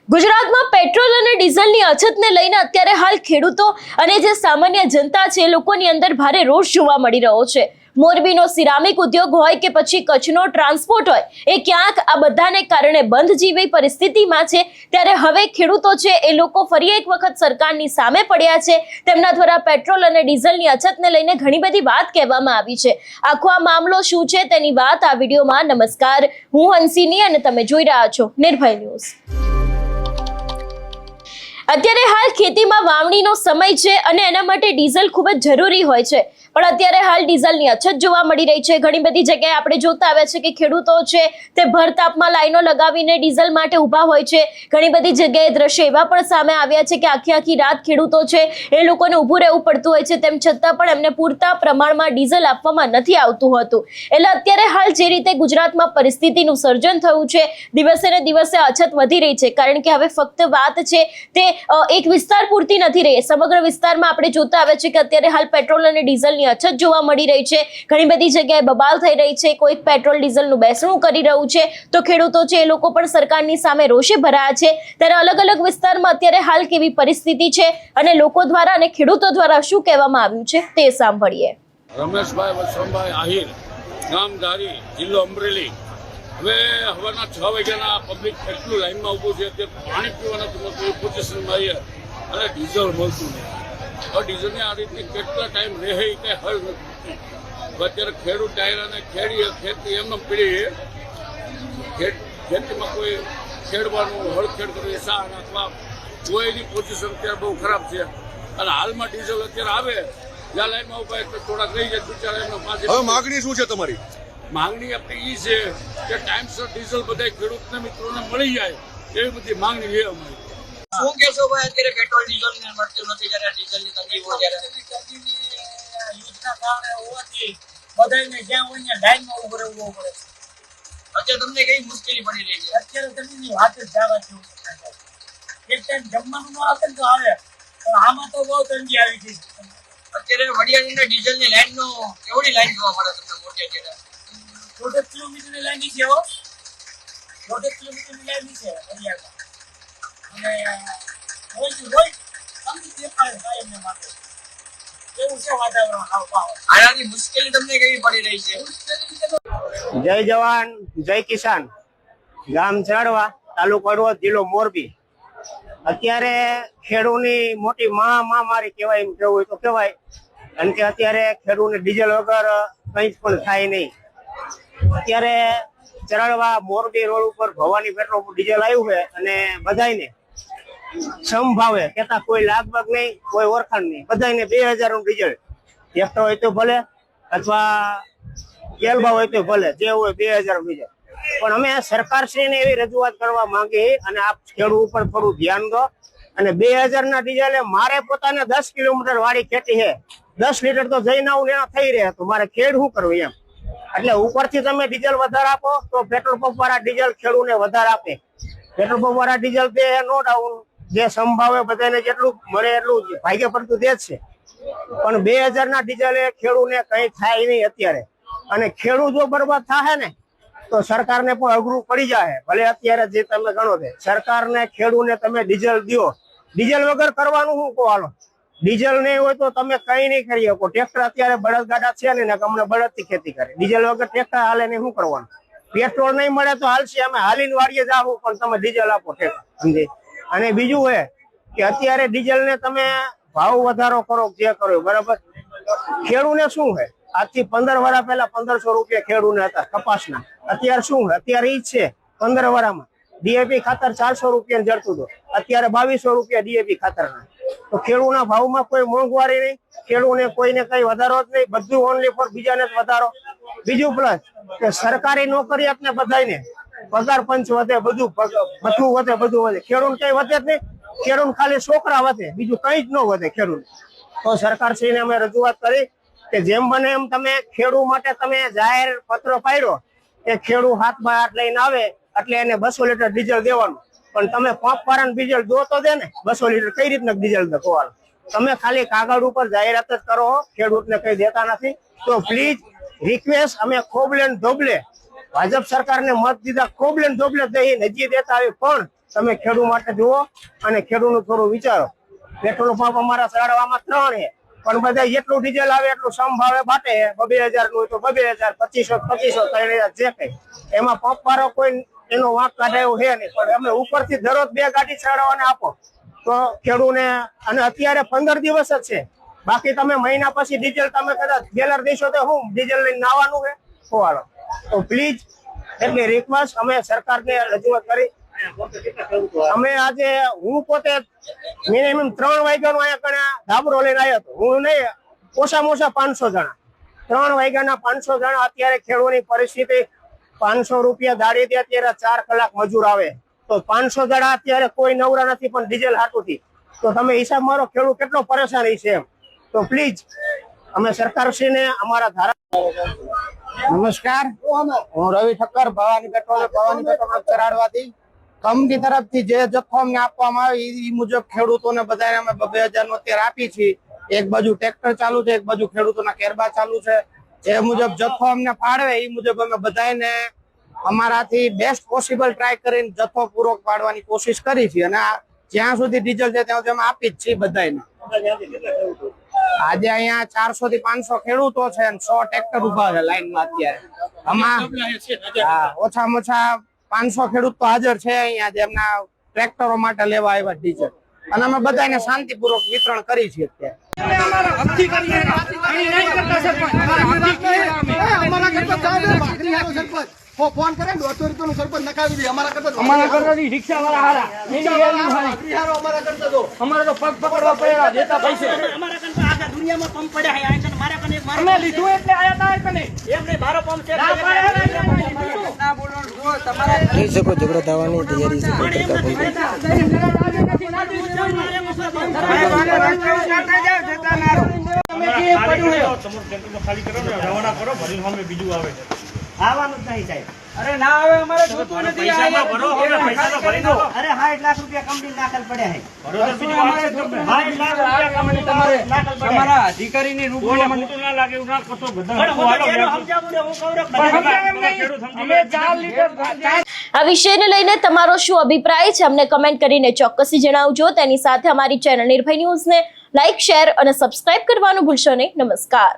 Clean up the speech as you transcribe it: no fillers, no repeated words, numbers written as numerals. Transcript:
ગુજરાતમાં પેટ્રોલ અને ડીઝલની અછતને લઈને અત્યારે હાલ ખેડૂતો અને જે સામાન્ય જનતા છે લોકોની અંદર ભારે રોષ જોવા મળી રહ્યો છે। મોરબીનો સિરામિક ઉદ્યોગ હોય કે પછી કચ્છનો ટ્રાન્સપોર્ટ હોય, એ ક્યાંક આ બધાને કારણે બંધ જેવી પરિસ્થિતિમાં છે। ત્યારે હવે ખેડૂતો છે એ લોકો ફરી એક વખત સરકારની સામે પડ્યા છે। તેમના દ્વારા પેટ્રોલ અને ડીઝલની અછતને લઈને ઘણી બધી વાત કહેવામાં આવી છે। આખો આ મામલો શું છે તેની વાત આ વિડીયોમાં। નમસ્કાર, હું હંસિની અને તમે જોઈ રહ્યા છો નિર્ભય ન્યૂઝ। અત્યારે હાલ ખેતીમાં વાવણીનો સમય છે અને એના માટે ડીઝલ ખૂબ જ જરૂરી હોય છે, પણ અત્યારે હાલ ડીઝલની અછત જોવા મળી રહી છે। ઘણી બધી જગ્યાએ આપણે જોતા આવ્યા છે કે ખેડૂતો છે તે ભર તાપમાં લાઈનો લગાવીને ડીઝલ માટે ઊભા હોય છે। ઘણી બધી જગ્યાએ દ્રશ્ય એવા પણ સામે આવ્યા છે કે આખી આખી રાત ખેડૂતો છે એ લોકોને ઊભું રહેવું પડતું હોય છે, તેમ છતાં પણ એમને પૂરતા પ્રમાણમાં ડીઝલ આપવામાં નથી આવતું હોતું। એટલે અત્યારે હાલ જે રીતે ગુજરાતમાં પરિસ્થિતિનું સર્જન થયું છે, દિવસે ને દિવસે અછત વધી રહી છે, કારણ કે હવે ફક્ત વાત છે તે એક વિસ્તાર પૂરતી નથી રહી। સમગ્ર વિસ્તારમાં આપણે જોતા આવે છે કે અત્યારે હાલ પેટ્રોલ અને ડીઝલની અછત જોવા મળી રહી છે। ઘણી બધી જગ્યાએ બબાલ થઈ રહી છે, કોઈ પેટ્રોલ ડીઝલનું બેસણું કરી રહ્યું છે, તો ખેડૂતો છે એ લોકો પણ સરકારની સામે રોષે ભરાયા છે। ત્યારે અલગ અલગ વિસ્તારમાં અત્યારે હાલ કેવી પરિસ્થિતિ છે અને લોકો દ્વારા અને ખેડૂતો દ્વારા શું કહેવામાં આવ્યું છે તે સાંભળીએ। રમેશભાઈ વસંતભાઈ આહિર, ગામ ધારી, જિલ્લો અમરેલી। હવે હવાના 6 વાગ્યાના પબ્લિક એટલું લાઈનમાં ઊભું છે કે પાણી પીવાના તમને પોઝિશનમાં આવીએ અને ડીઝલ મળતું નહીં। હવે ડીઝલની આ રીતની કેટલા ટાઈમ રહે એ કંઈ હલ નથી। અત્યારે ખેડૂત ડાયરાને ખેતી એમને પીડી ખેતીમાં કોઈ ખેડવાનું હળખેડ કરવી સા નાખવા કોઈની પોઝિશન અત્યારે બહુ ખરાબ છે। અને હાલમાં ડીઝલ અત્યારે આવે જ્યાં લાઈનમાં ઉભા એટલે થોડાક રહી જાય બિચારા એમનો પાસે। હવે માગણી શું છે તમારી? માંગણી આપણી એ છે કે ટાઈમસર ડીઝલ બધા ખેડૂતને મિત્રોને મળી જાય, એવી બધી માંગણી છે અમારી। શું કહેશો ભાઈ, અત્યારે પેટ્રોલ ડીઝલ ને મળતું નથી, જ્યારે ડીઝલની તંગી હોય ત્યારે યુદ્ધના કારણે હોવાથી બધાને જ્યાં હોય ત્યાં લાઈનમાં ઉભું રહેવું પડે છે। અત્યારે તમને કઈ મુશ્કેલી પડી રહી છે? અત્યારે જમીનની વાત જ જવા જેવું છે। એક ટાઈમ જમવાનું ન આવે તો આવે, પણ આમાં તો બહુ તંગી આવી ગઈ છે। અત્યારે વડિયાની ડીઝલની લાઈનનો કેવડી લાઈન જોવા મળે તમને મોટે અત્યારે? 1.5 કિલોમીટરની લાઈન છે, 1.5 કિલોમીટરની લાઈન છે વડિયામાં, અને રોજ તંગી દેખાય થાય એમને માટે એવું છે વાતાવરણ। આનાથી મુશ્કેલી તમને કેવી પડી રહી છે? જય જવાન જય કિસાન, ગામ ચરડવા, તાલુકો હળવદ, જિલ્લો મોરબી। અત્યારે ખેડૂતની મોટી મહામારી કહેવાય, એમ કેવું હોય તો કહેવાય, કારણ કે અત્યારે ખેડૂતને ડીઝલ વગર કંઈ જ પણ થાય નહીં। અત્યારે ચરડવા મોરબી રોડ ઉપર ભવાની પેટ્રોલ ડીઝલ આવ્યું છે અને બધાને સમભાવે કેતા કોઈ લાગભાગ નહીં, કોઈ ઓળખાણ નહીં, બધાને 2000 નું ડીઝલ, એકતો હોય તો ભલે અથવા કેલબા હોય તો ભલે, જે હોય 2000 નું ડીઝલ। પણ અમે સરકારશ્રીને એવી રજૂઆત કરવા માંગી અને આપ ખેડૂત ઉપર થોડું ધ્યાન દો। અને 2000 ના ડીઝલે મારે પોતાને 10 કિલોમીટર વાળી ખેતી છે, 10 લીટર તો જઈને આવું એના થઈ રહે, તો મારે ખેડ શું કરવું એમ? એટલે ઉપરથી તમે ડીઝલ વધારે આપો તો પેટ્રોલ પંપ વાળા ડીઝલ ખેડૂતને વધારે આપે। પેટ્રોલ પંપ વાળા ડીઝલ તે નો ડાઉન, જે સંભાવે બધાને જેટલું મળે એટલું ભાગ્ય પડતું દે જ છે, પણ 2000 ના ડીઝલે ખેડૂતને કઈ થાય નહીં અત્યારે। અને ખેડૂત જો બરબાદ થાય ને તો સરકારને પણ અઘરું પડી જાય। ભલે અત્યારે જે તમે ગણો છે, સરકારને ખેડૂતને તમે ડીઝલ દો, ડીઝલ વગર કરવાનું શું કહો? હાલો, ડીઝલ નહીં હોય તો તમે કઈ નહીં કરી શકો। ટ્રેક્ટર અત્યારે બળદગાડા છે ને અમને બળદથી ખેતી કરે, ડીઝલ વગર ટ્રેક્ટર હાલે ને શું કરવાનું? પેટ્રોલ નહીં મળે તો હાલશે, અમે હાલીને વાડીએ જાવું, પણ તમે ડીઝલ આપો ટ્રેક્ટર, સમજે? અને બીજું એ કે અત્યારે ડીઝલ ને તમે ભાવ વધારો કરો, જે કરો બરાબર, ખેડૂતને શું છે? આજથી 15 વર્ષ પહેલા 1500 રૂપિયા ખેડૂતને હતા કપાસના, અત્યારે શું છે? અત્યારે ઈ જ છે 15 વર્ષમાં ડીએપી ખાતર 400 રૂપિયા જડતું હતું, અત્યારે 2200 રૂપિયા ડીએપી ખાતરના। તો ખેડૂતના ભાવમાં કોઈ મોંઘવારી નહીં, ખેડૂતને કોઈને કઈ વધારો જ નહીં, બધું ઓનલી ફોર બીજાને જ વધારો। બીજું પ્લસ કે સરકારી નોકરિયાતને બધાને પગાર પંચ વધે, બધું વધે, બધું વધે, ખેડૂત કઈ વધે જ નહીં। ખેડૂત ખાલી છોકરા વધે, બીજું કઈ જ ન વધે ખેડૂત। તો સરકારશ્રીને અમે રજૂઆત કરી કે જેમ બને એમ તમે ખેડૂત માટે તમે જાહેર પત્ર પાડ્યો કે ખેડૂત હાથમાં હાથ લઈને આવે એટલે એને 200 લીટર ડીઝલ દેવાનું, પણ તમે પંપ વાળાને ડીઝલ દો તો દે ને, 200 લીટર કઈ રીતના ડીઝલ દો? તમે ખાલી કાગળ ઉપર જાહેરાત જ કરો, ખેડૂતને કઈ દેતા નથી। તો પ્લીઝ રિક્વેસ્ટ, અમે ખોબલે ધોબલે ભાજપ સરકારને મત દીધા, ખોબલે ધોબલે દઈ નજી દેતા આવી, પણ તમે ખેડૂત માટે જુઓ અને ખેડૂતનું થોડું વિચારો. પેટ્રોલ પંપ અમારા સરાડવામાં 3 છે, પણ બધા જેટલું ડીઝલ આવે એટલું સમભાવે બાટે છે. 2000 નું હોય તો 2000, 2500, 3000 જે કઈ એમાં પંપ વાળો કોઈ એનો વાંક કાઢે એવું છે નહીં, પણ અમે ઉપરથી દરરોજ 2 ગાડી ચડાવવાને આપો તો ખેડૂતને. અને અત્યારે 15 દિવસ જ છે, બાકી તમે મહિના પછી ડીઝલ તમે કદાચ ગેલર દેશો તો હું ડીઝલ લઈને નાવાનું છે ફોવાળો. તો પ્લીઝ એટલી રિક્વેસ્ટ અમે સરકારને રજૂઆત કરી. અમે આજે હું પોતે મિનિમમ 3 વાગ્યાનો અહીંયા કણે ધાબરો લઈને આવ્યો હતો. હું નહીં, ઓછામાં ઓછા 500 જણા, 3 વાગ્યાના 500 જણા. અત્યારે ખેડૂતની પરિસ્થિતિ 500 રૂપિયા દાડી દે, અત્યારે 4 કલાક મજૂર આવે તો 500 જણા અત્યારે કોઈ નવરા નથી, પણ ડીઝલ હાટુથી. તો તમે હિસાબ મારો, ખેડૂત કેટલો પરેશાન છે એમ. તો પ્લીઝ અમે સરકારશ્રીને અમારા ધારા. નમસ્કાર, હું રવિ ઠક્કર, ભવાની પેટ્રોલ ચરાડવાથી. કંપની તરફથી જે જથ્થો અમને આપવામાં આવે એ મુજબ ખેડૂતોને બધાને અમે 2000 નો અત્યારે આપી છીએ. એક બાજુ ટ્રેક્ટર ચાલુ છે, એક બાજુ ખેડૂતોના કેરબા ચાલુ છે. એ મુજબ જથ્થો અમને ફાળવે એ મુજબ અમે બધાને અમારાથી બેસ્ટ પોસિબલ ટ્રાય કરીને જથ્થો પૂરો પાડવાની કોશિશ કરી છે. અને જ્યાં સુધી ડીઝલ છે ત્યાં સુધી અમે આપી જ છીએ બધાને. આજે અહીંયા 400 થી 500 ખેડૂતો છે અને 100 ટ્રેક્ટર ઉભા છે લાઈનમાં અત્યારે. આમાં ઓછામાં ઓછા 500 ખેડૂત તો હાજર છે અહીંયા, જેમના ટ્રેક્ટરો માટે લેવા આવ્યા ડીઝલ. અને અમે બધાને શાંતિપૂર્વક વિતરણ કરી છે અત્યારે. ફોન કરે 200 રૂપિયાનું સરપંચ નખાવી દે. અમારા કરતા રિક્ષા વાળા હારા, અમારા કરતા તો અમારે તો પગ પકડવા પડ્યા દેતા પૈસા. અમારા કરતા આખા દુનિયામાં પંપ પડ્યા છે. આ મારા કને એક અમે લીધું એટલે આયા તા કને એમને મારો પંપ છે. ના બોલો તમારા કહી શકો ઝઘડો થવાની તૈયારી છે કોઈ કરતા આવવાનું જ નહીં સાહેબ. અરે ના આવે, અમારે જોતું નથી. પૈસામાં ભરો, હવે પૈસા તો ભરી દો. અરે 60 લાખ રૂપિયા કંપની દાખલ પડ્યા છે. 60 લાખ રૂપિયા કંપની દાખલ પડ્યા. તમારા અધિકારીની રૂબરૂ પણ હું તો જેનો સમજાવું ને હું કહું ને અમે 4 લીટર આ વિષયને લઈને તમારો શું અભિપ્રાય છે અમને કમેન્ટ કરીને ચોક્કસથી જણાવજો. તેની સાથે અમારી ચેનલ નિર્ભય ન્યૂઝને લાઇક, શેર અને સબસ્ક્રાઇબ કરવાનું ભૂલશો નહીં. નમસ્કાર.